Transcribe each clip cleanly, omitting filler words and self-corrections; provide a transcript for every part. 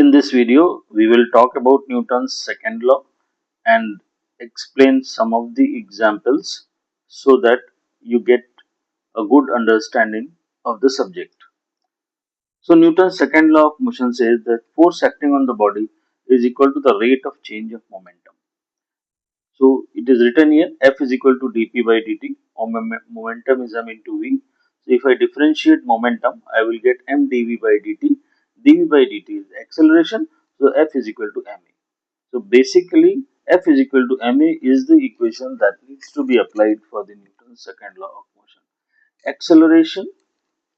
In this video, we will talk about Newton's second law and explain some of the examples so that you get a good understanding of the subject. So, Newton's second law of motion says that force acting on the body is equal to the rate of change of momentum. So, it is written here F is equal to dp by dt, or momentum is m into v. So, if I differentiate momentum, I will get m dv by dt. dv by dt is acceleration, so F is equal to ma. So basically, F is equal to ma is the equation that needs to be applied for the Newton's second law of motion. Acceleration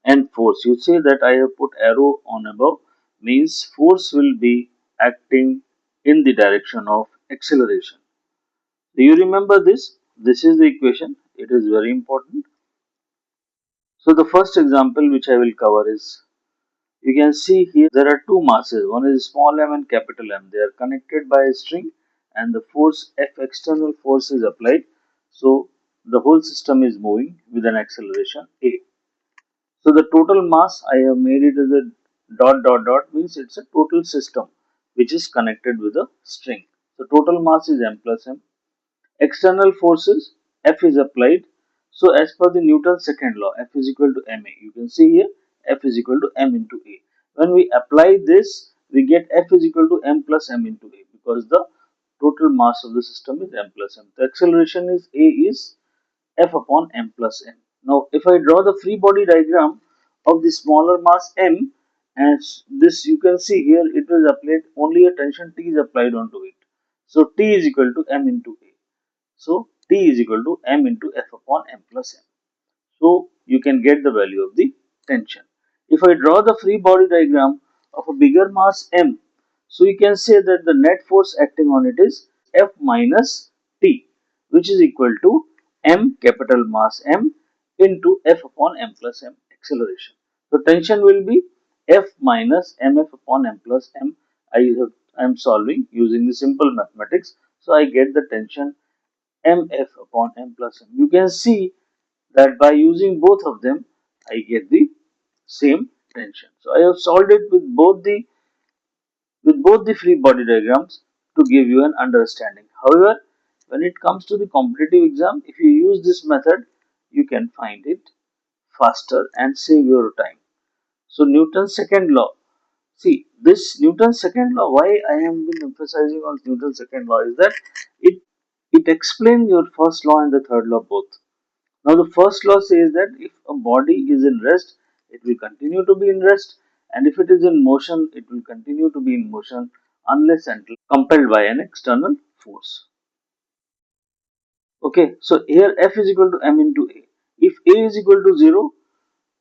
and force. You say that I have put arrow on above means force will be acting in the direction of acceleration. Do you remember this? This is the equation. It is very important. So the first example which I will cover is, you can see here there are two masses. One is small m and capital M. They are connected by a string and the force F, external force, is applied. So the whole system is moving with an acceleration A. So the total mass, I have made it as a dot dot dot, means it's a total system which is connected with a string. So total mass is m plus m. External forces, F is applied. So as per the Newton's second law, F is equal to ma. You can see here F is equal to m into A. When we apply this, we get F is equal to m plus m into A, because the total mass of the system is m plus m. The acceleration is A is F upon m plus m. Now if I draw the free body diagram of the smaller mass m, as this you can see here, it is applied, only a tension T is applied onto it. So T is equal to m into A. So T is equal to m into F upon m plus m. So you can get the value of the tension. If I draw the free body diagram of a bigger mass m, so you can say that the net force acting on it is F minus T, which is equal to m capital mass M into F upon m plus m acceleration. So tension will be F minus mf upon m plus m. I am solving using the simple mathematics, so I get the tension mf upon m plus m. You can see that by using both of them, I get the same tension. So I have solved it with both the free body diagrams to give you an understanding. However, when it comes to the competitive exam, if you use this method, you can find it faster and save your time. So Newton's second law. See, this Newton's second law, why I am been emphasizing on Newton's second law is that it it explains your first law and the third law both. Now the first law says that if a body is in rest, it will continue to be in rest, and if it is in motion, it will continue to be in motion unless until compelled by an external force. Okay, so here F is equal to m into A. If A is equal to 0,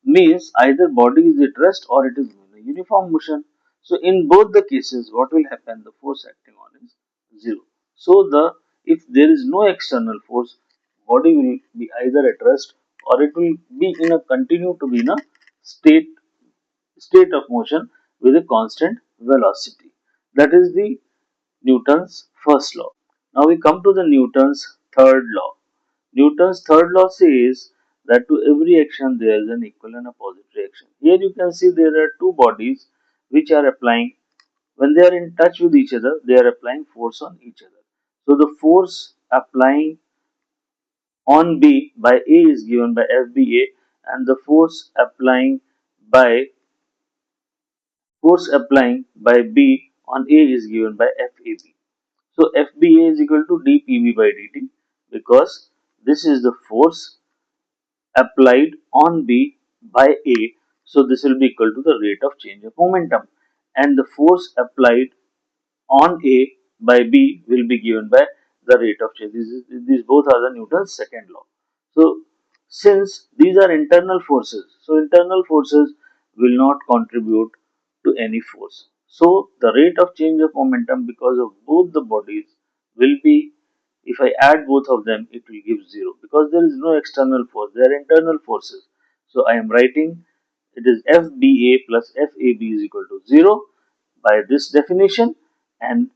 means either body is at rest or it is in a uniform motion. So in both the cases, what will happen? The force acting on is 0. So if there is no external force, body will be either at rest or it will be in a continue to be in a state state of motion with a constant velocity. That is the Newton's first law. Now we come to the Newton's third law. Newton's third law says that to every action there is an equal and opposite reaction. Here you can see there are two bodies which are applying, when they are in touch with each other, they are applying force on each other. So the force applying on B by A is given by FBA, and the force applying by B on A is given by FAB. So FBA is equal to dPB by dt, because this is the force applied on B by A. So this will be equal to the rate of change of momentum, and the force applied on A by B will be given by the rate of change. These both are the Newton's second law. So since these are internal forces, so internal forces will not contribute to any force. So the rate of change of momentum because of both the bodies will be, if I add both of them, it will give 0, because there is no external force, they are internal forces. So I am writing it is FBA plus FAB is equal to 0 by this definition, and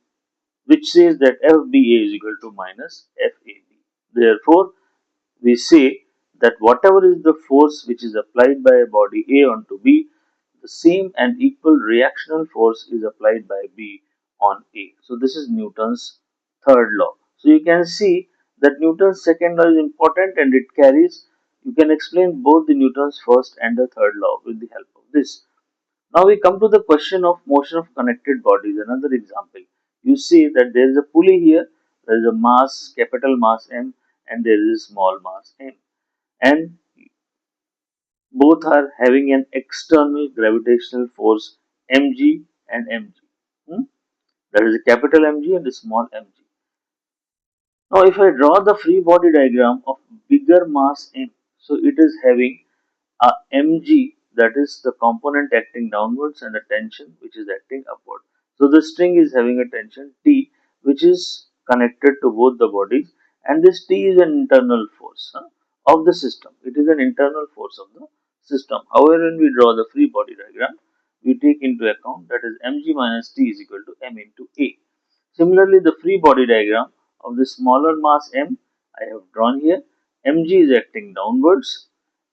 which says that FBA is equal to minus FAB. Therefore, we say that whatever is the force which is applied by a body A onto B, the same and equal reactional force is applied by B on A. So this is Newton's third law. So you can see that Newton's second law is important and it carries, you can explain both the Newton's first and the third law with the help of this. Now we come to the question of motion of connected bodies. Another example. You see that there is a pulley here, there is a mass, capital mass M, and there is a small mass M. And both are having an external gravitational force mg and mg. Hmm? There is a capital Mg and a small mg. Now, if I draw the free body diagram of bigger mass M, so it is having a mg, that is the component acting downwards, and a tension which is acting upward. So the string is having a tension T which is connected to both the bodies, and this T is an internal force of the system. It is an internal force of the system. However, when we draw the free body diagram, we take into account that is mg minus T is equal to m into A. Similarly, the free body diagram of the smaller mass M I have drawn here. Mg is acting downwards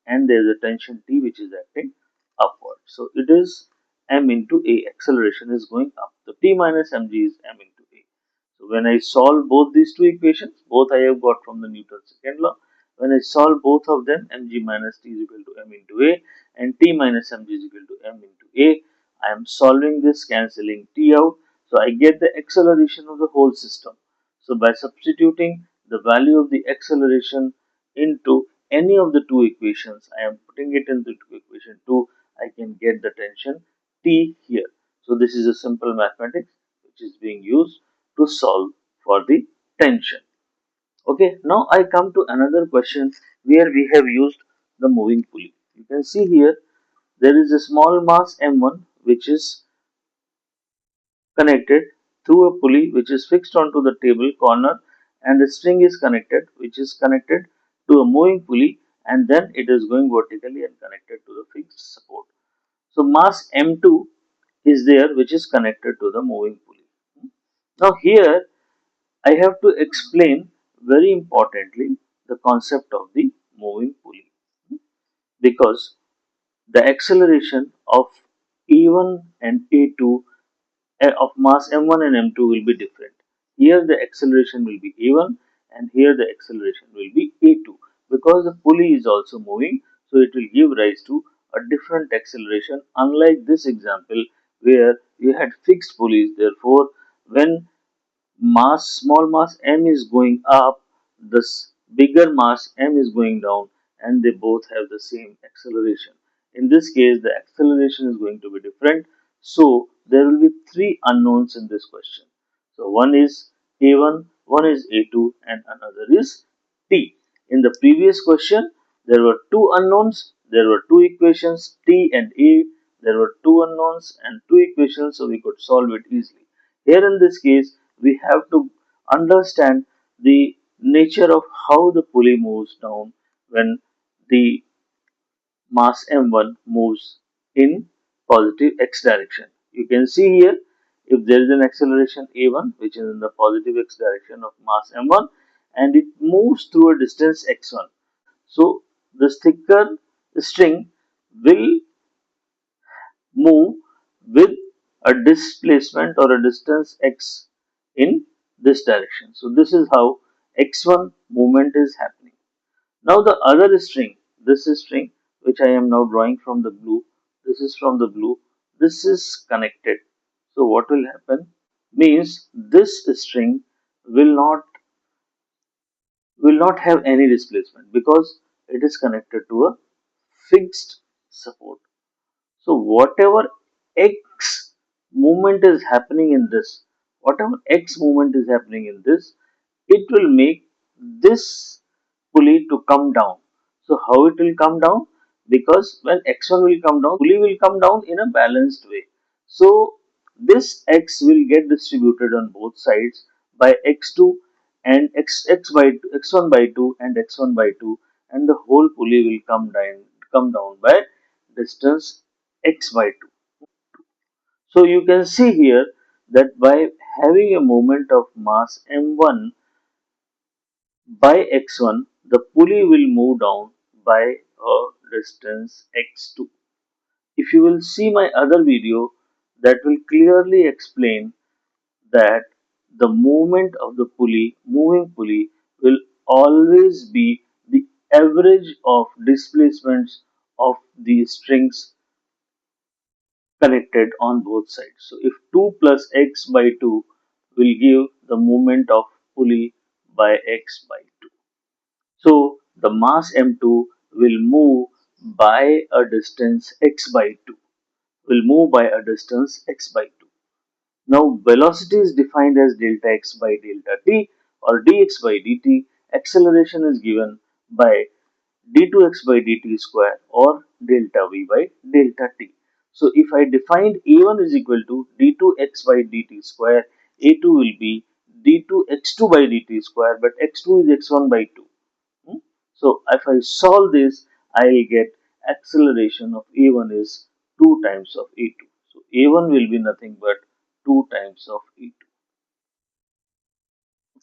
and there is a tension T which is acting upward. So it is m into A. Acceleration is going up. So T minus mg is m into A. So when I solve both these two equations, both I have got from the Newton's second law. When I solve both of them, mg minus T is equal to m into A and T minus mg is equal to m into A. I am solving this, cancelling T out. So I get the acceleration of the whole system. So by substituting the value of the acceleration into any of the two equations, I am putting it into equation 2, I can get the tension T here. So this is a simple mathematics which is being used to solve for the tension. Okay, now I come to another question where we have used the moving pulley. You can see here there is a small mass M1 which is connected through a pulley which is fixed onto the table corner, and the string is connected which is connected to a moving pulley, and then it is going vertically and connected to the fixed support. So mass M2 is there which is connected to the moving pulley. Now here I have to explain very importantly the concept of the moving pulley, because the acceleration of E1 and A2 of mass m1 and m2 will be different. Here the acceleration will be a1 and here the acceleration will be a2, because the pulley is also moving, so it will give rise to a different acceleration, unlike this example where you had fixed pulleys. Therefore, when small mass m is going up, this bigger mass m is going down, and they both have the same acceleration. In this case, the acceleration is going to be different. So there will be three unknowns in this question. So one is a1, one is a2, and another is t. In the previous question, there were two unknowns, there were two equations t and a. There were two unknowns and two equations, so we could solve it easily. Here in this case, we have to understand the nature of how the pulley moves down when the mass m1 moves in positive x direction. You can see here, if there is an acceleration a1 which is in the positive x direction of mass m1 and it moves through a distance x1. So the thicker string will move with a displacement or a distance x in this direction. So this is how x1 movement is happening. Now the other string, this is string which I am now drawing from the blue. This is from the blue. This is connected. So what will happen means this string will not have any displacement because it is connected to a fixed support. So whatever x movement is happening in this, whatever x movement is happening in this, it will make this pulley to come down. So how it will come down? Because when x1 will come down, pulley will come down in a balanced way. So this x will get distributed on both sides by x2 and x by x1 by 2 and x1 by 2, and the whole pulley will come down by distance x by 2. So you can see here that by having a moment of mass m1 by x1, the pulley will move down by a distance x2. If you will see my other video, that will clearly explain that the movement of the pulley, moving pulley, will always be the average of displacements of the strings connected on both sides. So if 2 plus x by 2 will give the movement of pulley by x by 2. So the mass m2 will move by a distance x by 2. Will move by a distance x by 2. Now velocity is defined as delta x by delta t or dx by dt. Acceleration is given by d2x by dt square or delta v by delta t. So if I defined a1 is equal to d2x by dt square, a2 will be d2x2 by dt square, but x2 is x1 by 2. Hmm? So if I solve this, I will get acceleration of a1 is 2 times of a2. So a1 will be nothing but 2 times of a2.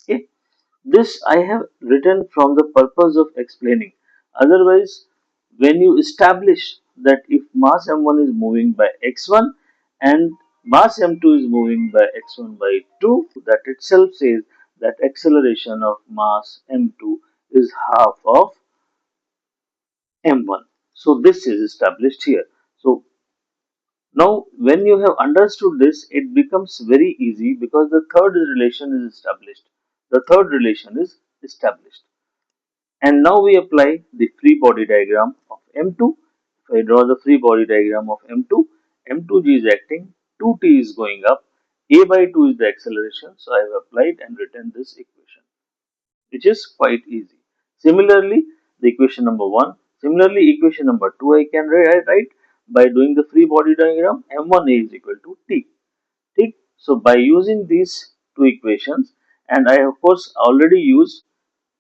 Okay. This I have written from the purpose of explaining. Otherwise, when you establish that if mass m1 is moving by x1 and mass m2 is moving by x1 by 2, that itself says that acceleration of mass m2 is half of m1. So this is established here. So now when you have understood this, it becomes very easy because the third relation is established. The third relation is established. And now we apply the free body diagram of M2. If I draw the free body diagram of M2, M2G is acting, 2T is going up, A by 2 is the acceleration. So I have applied and written this equation, which is quite easy. Similarly, the equation number 1. Similarly, equation number 2 I can write by doing the free body diagram. M1A is equal to T. ठीक? So by using these two equations, and I of course already used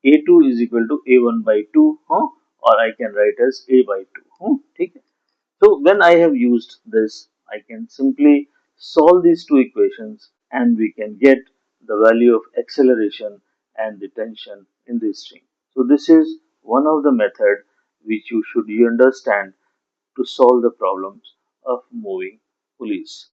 a2 is equal to a1 by 2, or I can write as a by 2. ठीक है? So when I have used this, I can simply solve these two equations and we can get the value of acceleration and the tension in this string. So this is one of the method which you should understand to solve the problems of moving pulleys.